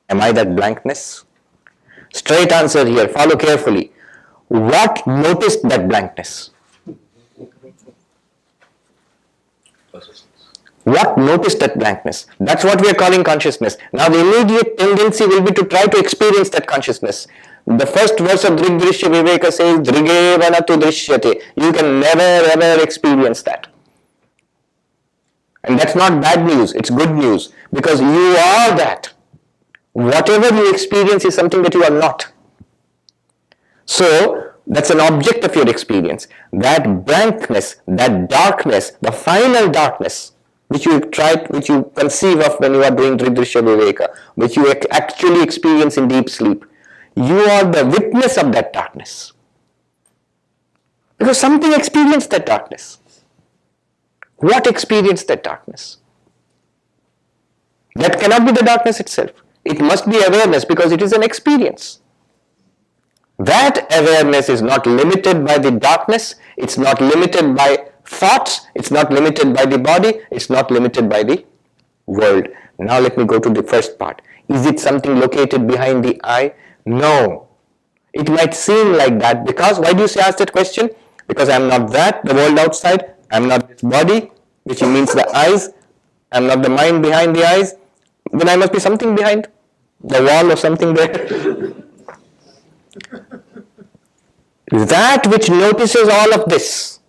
Am I that blankness? Straight answer here, follow carefully. What noticed that blankness? What noticed that blankness? That's what we are calling consciousness. Now the immediate tendency will be to try to experience that consciousness. The first verse of Drigdrishya Viveka says, Drigevana tu drishyate. You can never ever experience that. And that's not bad news, it's good news. Because you are that. Whatever you experience is something that you are not. So, that's an object of your experience. That blankness, that darkness, the final darkness, which you conceive of when you are doing Drigdrishya Viveka, which you actually experience in deep sleep. You are the witness of that darkness. Because something experienced that darkness. What experienced that darkness? That cannot be the darkness itself. It must be awareness because it is an experience. That awareness is not limited by the darkness, it's not limited by thoughts, it's not limited by the body, it's not limited by the world. Now let me go to the first part. Is it something located behind the eye? No. It might seem like that because, why do you ask that question? Because I am not that, the world outside, I am not this body, which means the eyes, I am not the mind behind the eyes, then I must be something behind the wall or something there. That which notices all of this,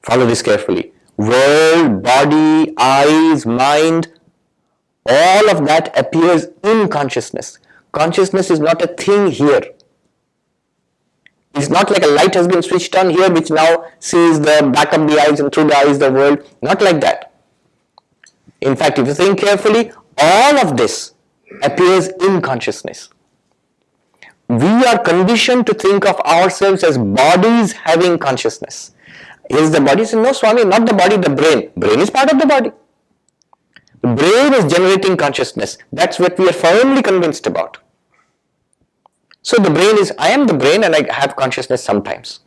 follow this carefully, world, body, eyes, mind, all of that appears in consciousness. Consciousness is not a thing here. It's not like a light has been switched on here which now sees the back of the eyes and through the eyes the world. Not like that. In fact, if you think carefully, all of this appears in consciousness. We are conditioned to think of ourselves as bodies having consciousness. Is the body? No, Swami, not the body, the brain. Brain is part of the body. The brain is generating consciousness. That's what we are firmly convinced about. So the brain is, I am the brain and I have consciousness sometimes.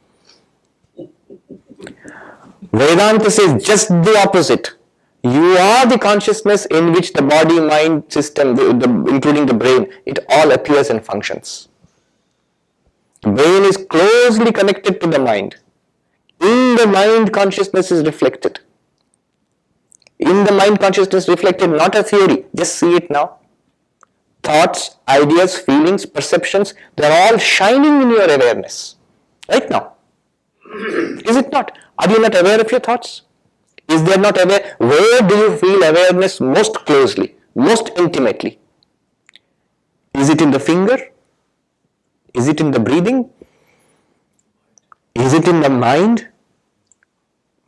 Vedanta says just the opposite. You are the consciousness in which the body, mind system, including the brain, it all appears and functions. The brain is closely connected to the mind. In the mind, consciousness is reflected. In the mind, consciousness reflected, not a theory, just see it now. Thoughts, ideas, feelings, perceptions, they are all shining in your awareness. Right now. Is it not? Are you not aware of your thoughts? Is there not aware? Where do you feel awareness most closely, most intimately? Is it in the finger? Is it in the breathing? Is it in the mind?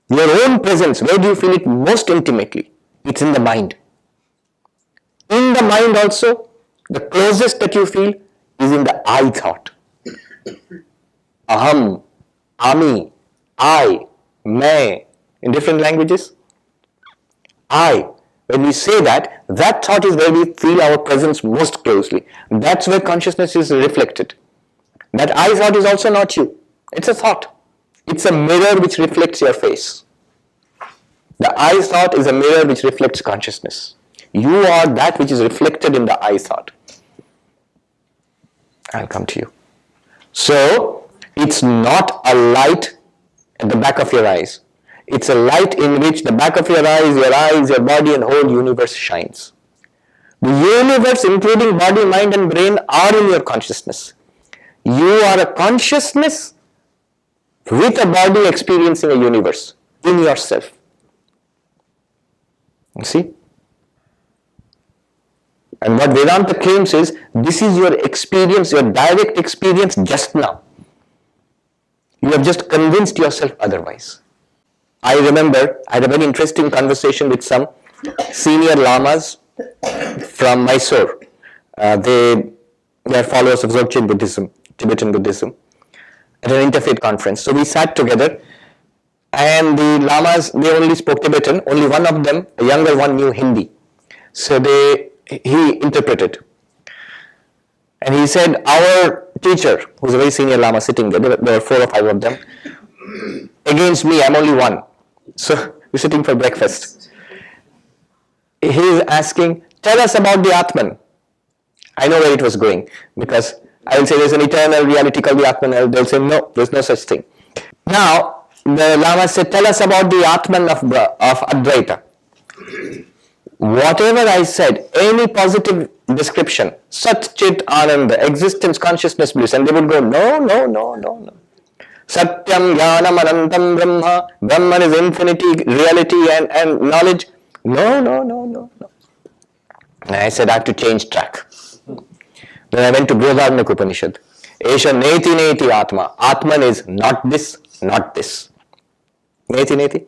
Your own presence, where do you feel it most intimately? It's in the mind. In the mind also, the closest that you feel is in the I thought. Aham, Ami, I, Main, in different languages. I. When we say that, that thought is where we feel our presence most closely. That's where consciousness is reflected. That I thought is also not you. It's a thought. It's a mirror which reflects your face. The I thought is a mirror which reflects consciousness. You are that which is reflected in the I thought. I'll come to you. So, it's not a light at the back of your eyes. It's a light in which the back of your eyes, your body and whole universe shines. The universe, including body, mind and brain, are in your consciousness. You are a consciousness with a body experiencing a universe in yourself. You see? And what Vedanta claims is, this is your experience, your direct experience just now. You have just convinced yourself otherwise. I remember I had a very interesting conversation with some senior lamas from Mysore. They are followers of Dzogchen Buddhism, Tibetan Buddhism, at an interfaith conference. So we sat together, and the lamas, they only spoke Tibetan. Only one of them, a younger one, knew Hindi. So he interpreted. And he said, our teacher, who's a very senior lama sitting there, there were 4 or 5 of them, against me, I'm only one. So we're sitting for breakfast. He is asking, tell us about the Atman. I know where it was going, because I will say there's an eternal reality called the Atman. They'll say no, there's no such thing. Now the Lama said, tell us about the Atman of Advaita. Whatever I said, any positive description, Sat Chit Ananda, existence, consciousness, bliss, and they would go, no, no, no, no, no. Satyam Jnanam Anantam Brahma, Brahman is infinity, reality and knowledge. No, no, no, no, no. And I said, I have to change track. Then I went to Brihadaranyaka Upanishad. Esha neti neti Atma. Atman is not this, not this. Neti neti.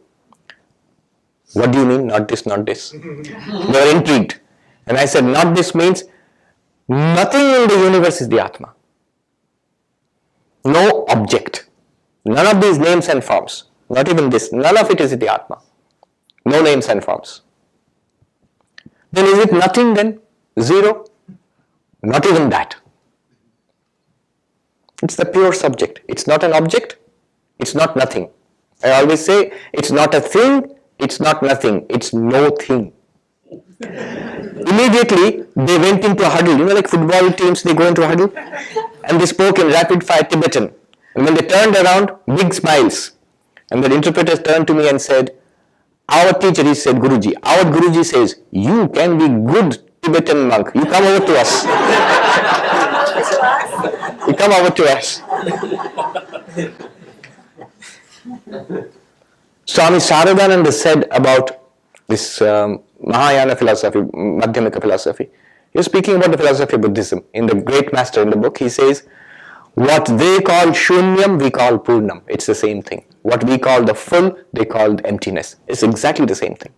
What do you mean, not this, not this? They were intrigued. And I said, not this means nothing in the universe is the Atma. No object. None of these names and forms. Not even this. None of it is the Atma. No names and forms. Then is it nothing then? Zero? Not even that. It's the pure subject. It's not an object. It's not nothing. I always say, it's not a thing. It's not nothing. It's no thing. Immediately, they went into a huddle. You know, like football teams, they go into a huddle. And they spoke in rapid fire Tibetan. And when they turned around, big smiles. And the interpreter turned to me and said, our teacher, he said, Guruji, our Guruji says, you can be good Tibetan monk. You come over to us. You come over to us. Swami Saradananda said about this Mahayana philosophy, Madhyamika philosophy. He was speaking about the philosophy of Buddhism. In the great master in the book, he says, what they call Shunyam, we call Purnam. It's the same thing. What we call the full, they call emptiness. It's exactly the same thing.